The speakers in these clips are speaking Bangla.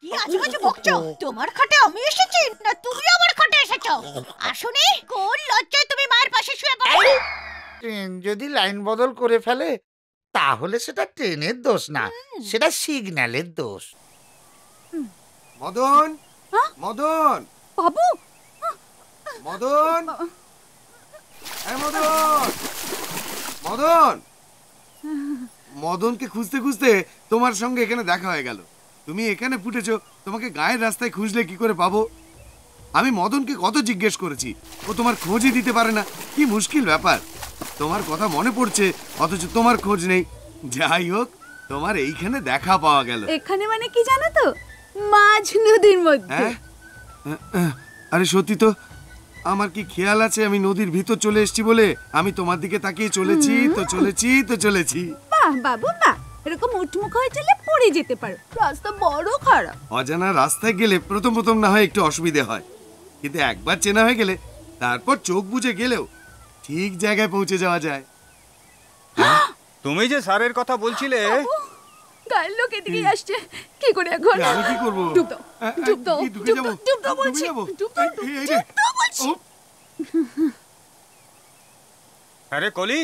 কি আজেবাজে বকছো? তোমার খাটে আমি এসেছি না তুমি আমার খাটে এসেছো? আসুনি, কোন লজ্জায় তুমি মায়ের পাশে শুয়ে পড়ো? ট্রেন যদি লাইন বদল করে ফেলে তাহলে সেটা ট্রেনের দোষ না, সেটা সিগন্যালের দোষ। মদন, মদন, বাবু, মদন, এই মদন, মদন। মদনকে খুঁজতে খুঁজতে তোমার সঙ্গে এখানে দেখা হয়ে গেল। তুমি এখানে ফুটেছো, তোমাকে গায়ের রাস্তায় খুঁজলে কি করে পাবো? আমি মদনকে কত জিজ্ঞেস করেছি, ও তোমার খোঁজই দিতে পারে না। কি মুশকিল ব্যাপার। তোমার কথা মনে পড়ছে অথচ তোমার খোঁজ নেই। যাই হোক, তোমার এইখানে দেখা পাওয়া গেল। এখানে মানে কি জানো তো? মাঝ নদীর মধ্যে। আরে সত্যি তো, আমার কি খেয়াল আছে আমি নদীর ভিতর চলে এসেছি বলে? আমি তোমার দিকে তাকিয়ে চলেছি তো চলেছি তো চলেছি। বাহ বাবু বাহ, এরকম উঠমুখ হয়ে চলে পড়ে যেতে পারো, রাস্তা বড় খারাপ। অজানা রাস্তায় গেলে প্রথম প্রথম না হয় একটু অসুবিধে হয়, কিন্তু একবার চেনা হয়ে গেলে তারপর চোখ বুজে গেলেও ঠিক জায়গায় পৌঁছে যাওয়া যায়। তুমি যে স্যারের কথা বলছিলে, গায়ের লোক এদিকে আসছে, কি করে এখন? আমি কি করব? ডুব দাও, ডুব দাও, ঢুকে যাবো, ডুব দাও বলছি, ডুব দাও, ডুব দাও বলছি। আরে কলি,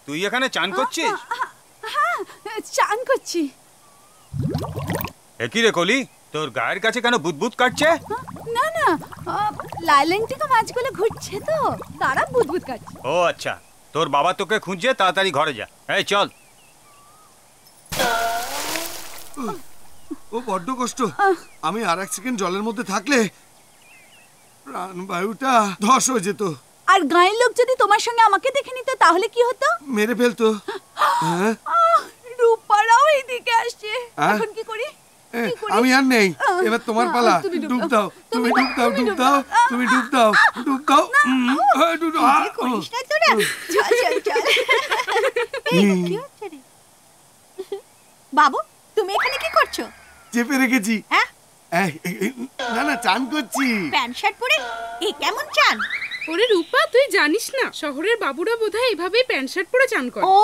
তুই এখানে চান করছিস? হ্যাঁ, চান করছি। একই রে কলি, তোর গায়ের কাছে কেন বুদবুদ কাটছে? না না, লাইলেন থেকে মাছগুলো ঘুরছে তো, তারা বুদবুদ কাটছে। ও আচ্ছা, তোর বাবা তোকে খুঁজছে, তাড়াতাড়ি ঘরে যা। এই চল। ও বড্ড কষ্ট। আমি আর এক সেকেন্ড জলের মধ্যে থাকলে প্রাণবায়ুটা ধস হয়ে যেত। আর গায়ের লোক যদি তোমার সঙ্গে আমাকে দেখে নিত তাহলে কি হতো? মেরে ফেলতো। হ্যাঁ, রূপারাও এদিকে আসছে, এখন কি করি? আমি আর নেই, এবার তোমার পালা। ডুব দাও, তুমি ডুব দাও, ডুব দাও, তুমি ডুব দাও, ডুব দাও। করিস না তোরা, চল চল চল। এই, কি হচ্ছে রে? বাবু, তুমি এখানে কি করছো? চেপে রেখেছি। হ্যাঁ, না না, চান করছি। প্যান্ট শার্ট পরে এই কেমন চান? ওরে রূপা, তুই জানিস না শহরের বাবুরা বোধহয় এভাবেই প্যান্ট শার্ট পরে চান করে। ও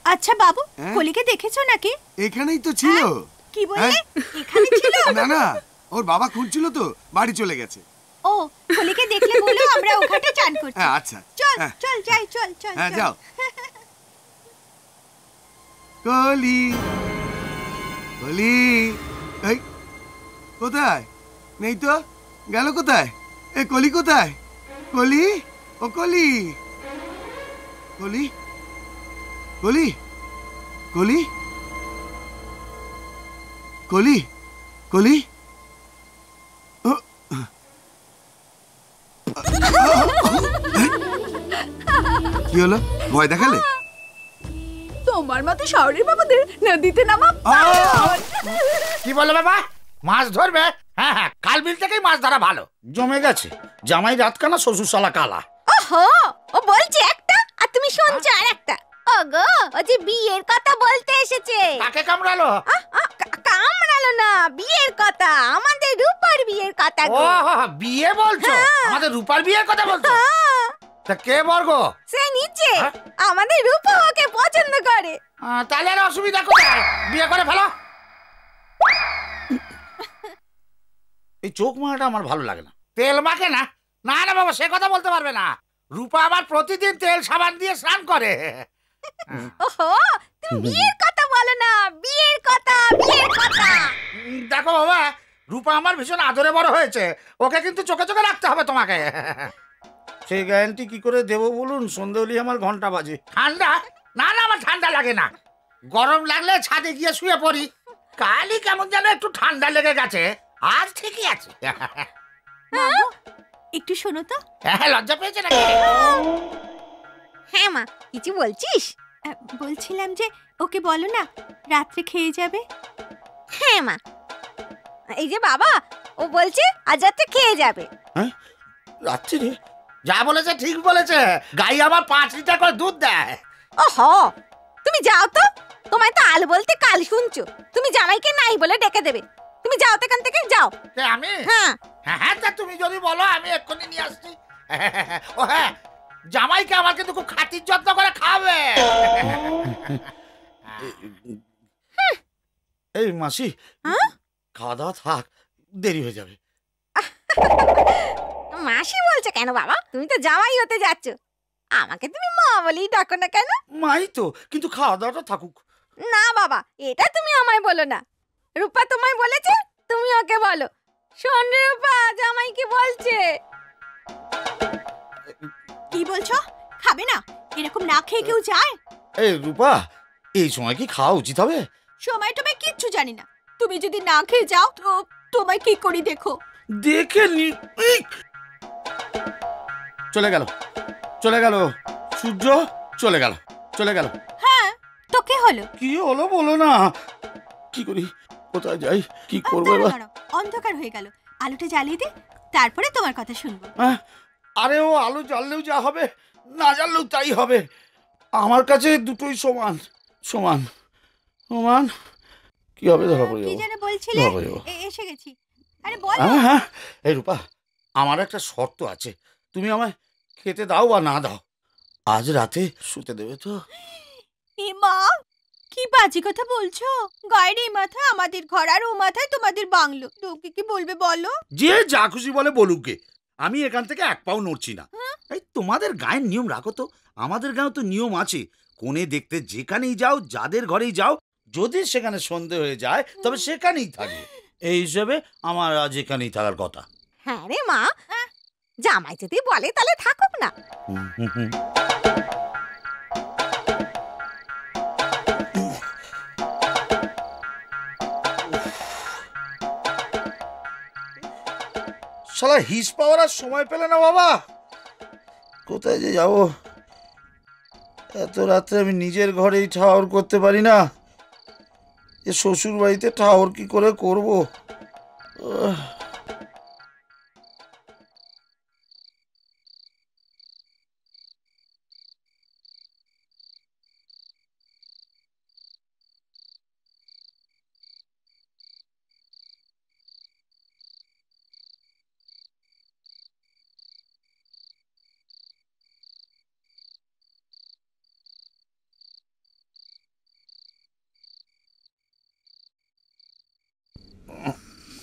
আচ্ছা বাবু, কলিকে দেখেছো নাকি? এখানেই তো ছিল। কি বললে? এখানে ছিল? না না, ওর বাবা খুঁজছিল তো, বাড়ি চলে গেছে। ও, কলিকে দেখলে বলো আমরা ওখানে চান করছি। আচ্ছা, চল চল যাই, চল চল। হ্যাঁ যাও। কলি, কলি, এই কোথায়? নেই তো, গেল কোথায়? এ কলি কোথায়? কলি, ও কলি, কলি, কলি, কলি, কলি, কলি। কি হলো? ভয় দেখালে? তোমার মতো শহরের বাবুদের নদীতে নামা বারণ। কি বলে বাবা, মাছ ধরবে? হ্যাঁ হ্যাঁ, কাল বিল থেকেই মাছ ধরা ভালো। জমে গেছে, জামাই রাত কানা, শ্বশুর শালা কালা। ওহো, ও বলছে একটা আর তুমি শুনছো আর একটা। ওগো, ও যে বিয়ের কথা বলতে এসেছে। কাকে কামড়ালো? কামড়ালো না, বিয়ের কথা, আমাদের রূপার বিয়ের কথা ও গো। বিয়ে বলছো? আমাদের রূপার বিয়ের কথা বলছো? তা কে বর্গ? সে নিচে, আমাদের রূপা ওকে পছন্দ করে। তাহলে আর অসুবিধা কোথায়? বিয়ে করে ফেলো। এই চোখ মারাটা আমার ভালো লাগে না। তেল মাখে না? না না বাবা, সে কথা বলতে পারবে না। রূপা আবার প্রতিদিন তেল সাবান দিয়ে স্নান করে। ওহো, তুমি বিয়ের কথা বলো না, বিয়ের কথা, বিয়ের কথা। দেখো বাবা, রূপা আমার ভীষণ আদরে বড় হয়েছে, ওকে কিন্তু চোখে চোখে রাখতে হবে তোমাকে। সেই গ্যারান্টি কি করে দেবো বলুন? সন্ধে হলেই আমার ঘন্টা বাজে। ঠান্ডা? না না, আমার ঠান্ডা লাগে না। গরম লাগলে ছাদে গিয়ে শুয়ে পড়ি। কালই কেমন যেন একটু ঠান্ডা লেগে গেছে, আজ ঠিকই আছে। একটু শোনো তো। হ্যাঁ, লজ্জা পেয়েছে নাকি? হ্যাঁ মা, কিছু বলছিস? বলছিলাম যে ওকে বলো না রাত্রে খেয়ে যাবে। হ্যাঁ মা, এই যে বাবা, ও বলছে আজ রাতে খেয়ে যাবে। হ্যাঁ, রাত্রি? যা বলেছে ঠিক বলেছে। গাই আবার 5 লিটার করে দুধ দেয়। ওহো, তুমি যাও তো, তোমায় তো আল বলতে কাল শুনছো। তুমি জামাইকে নাই বলে ডেকে দেবে। তুমি যাও তো এখান থেকে, যাও। আমি? হ্যাঁ হ্যাঁ, তা তুমি যদি বলো আমি এক্ষুনি নিয়ে আসছি। ও হ্যাঁ, জামাইকে আমার কিন্তু খুব খাতির যত্ন করে খাবে। এই মাসি, খাওয়া দাওয়া থাক, দেরি হয়ে যাবে। মাসি বলছে কেন বাবা? তুমি তো জামাই হতে যাচ্ছ, আমাকে তুমি মা বলেই ডাকো না কেন? মাই তো, কিন্তু খাওয়া দাওয়াটা থাকুক। না বাবা, এটা তুমি আমায় বলো না। রূপা তোমায় বলেছে, তুমি ওকে বলো। শোন রে রূপা, জামাই কি বলছে? কি বলছো? খাবে না? এরকম না খেয়ে কেউ যায়? এই রূপা, এই সময় কি খাওয়া উচিত হবে? সময় টময় কিচ্ছু জানি না। তুমি যদি না খেয়ে যাও তো তোমায় কি করি দেখো। দেখে নি। চলে গেল, চলে গেল, সূর্য চলে গেল, চলে গেল। হ্যাঁ, তো কি হলো? কি হলো বলো না। কি করি, কোথায় যাই, কি করবো এবার? দাঁড়াও, অন্ধকার হয়ে গেল, আলোটা জ্বালিয়ে দে, তারপরে তোমার কথা শুনবো। আরে ও আলো জ্বাললেও যা হবে, না জ্বাললেও তাই হবে। আমার কাছে দুটোই সমান সমান সমান। কি হবে, ধরা পড়ে কি যাবো, যেন বলছিলে? ধরা পড়ে যাবো। এসে গেছি। আরে বলো। হ্যাঁ, এই রূপা, আমার একটা শর্ত আছে। তুমি আমায় খেতে দাও বা না দাও, আজ রাতে শুতে দেবে তো? এ মা, কি বাজে কথা বলছো? গায়ের এই মাথায় আমাদের ঘর, আর ও মাথায় তোমাদের বাংলো। লোকে কি বলবে বলো? যে যা খুশি বলে বলুক গে, আমি এখান থেকে এক পাও নড়ছি না। এই তোমাদের গায়ের নিয়ম রাখো তো, আমাদের গাঁও তো নিয়ম আছে। কোণে দেখতে যেখানেই যাও, যাদের ঘরেই যাও, যদি সেখানে সন্ধে হয়ে যায় তবে সেখানেই থাকবে। এই হিসেবে আমার আজ এখানেই থাকার কথা। হ্যাঁ রে মা, জামাই যদি বলে তাহলে থাকুক না। শালা হিস পাওয়ার আর সময় পেলে না বাবা। কোথায় যে যাব? এত রাত্রে আমি নিজের ঘরেই ঠাওর করতে পারি না, এ শ্বশুর বাড়িতে ঠাওর কি করে করব?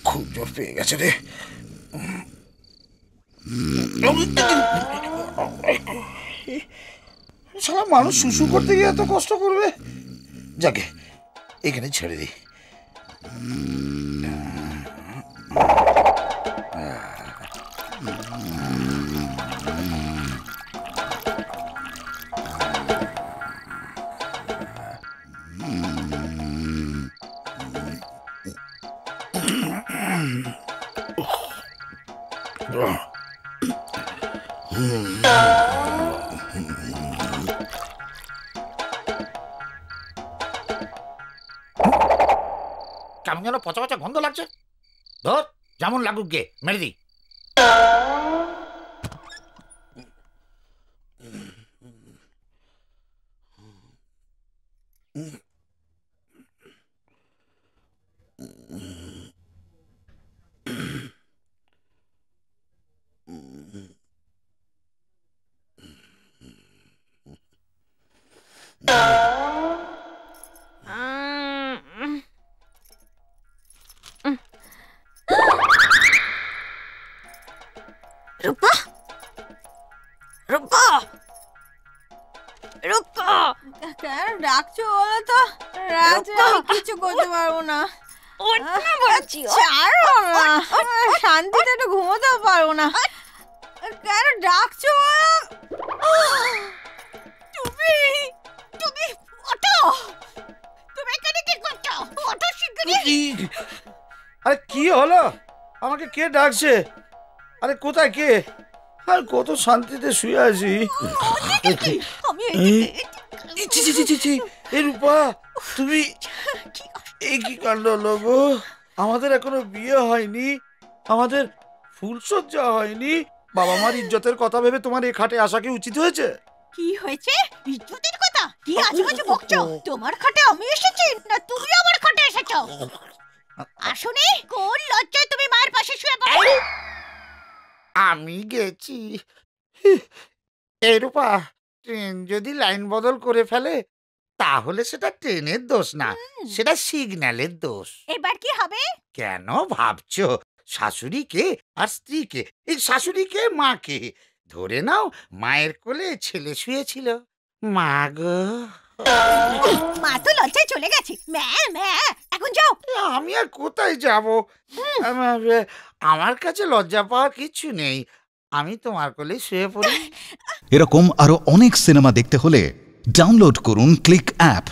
খুব জোর পেয়ে গেছে রে। শালা মানুষ শুশু করতে গিয়ে এত কষ্ট করবে? যাকে এখানে ছেড়ে দিই। কেমন যেন পচা পচা গন্ধ লাগছে। ধর, যেমন লাগুক গে, মেরে দিই। রূপা, রূপা, রূপা, কেন ডাকছো বলো তো? রাতে আমি কিছু করতে পারবো না। ওঠ না বলছি, ওঠ। ছাড়ো না, শান্তিতে একটু ঘুমোতেও পারবো না। কেন ডাকছো বলো? তুমি তুমি ওঠো। তুমি এখানে কি করছো? ওঠো শিগগিরই। আরে কি হলো? আমাকে কে ডাকছে? আরে কোথায় কে? আর কত শান্তিতে শুয়ে আছি। আমি এ রূপা, তুমি এই কি কাণ্ড হলো গো? আমাদের এখনো বিয়ে হয়নি, আমাদের ফুলসজ্জা হয়নি, বাবা মার ইজ্জতের কথা ভেবে তোমার এই খাটে আসা কি উচিত হয়েছে? কি হয়েছে? ইজ্জতের কথা? কি আজেবাজে বকছো? তোমার খাটে আমি এসেছি না তুমি আমার খাটে এসেছো? আসুনি, কোন লজ্জায় তুমি মায়ের পাশে শুয়ে পড়ো? আমি গেছি। এই রূপা, ট্রেন যদি লাইন বদল করে ফেলে তাহলে সেটা ট্রেনের দোষ না, সেটা সিগন্যালের দোষ। এবার কি হবে? কেন ভাবছো? শাশুড়িকে আর স্ত্রীকে, এই শাশুড়িকে মাকে ধরে নাও, মায়ের কোলে ছেলে শুয়েছিল। মা গো, মা তো লজ্জায় চলে গেছে। ম্যা ম্যা, এখন যাও। আমি আর কোথায় যাব? আমার কাছে লজ্জা পাওয়ার কিছু নেই, আমি তোমার কোলে শুয়ে পড়ি। এরকম আরো অনেক সিনেমা দেখতে হলে ডাউনলোড করুন ক্লিক অ্যাপ।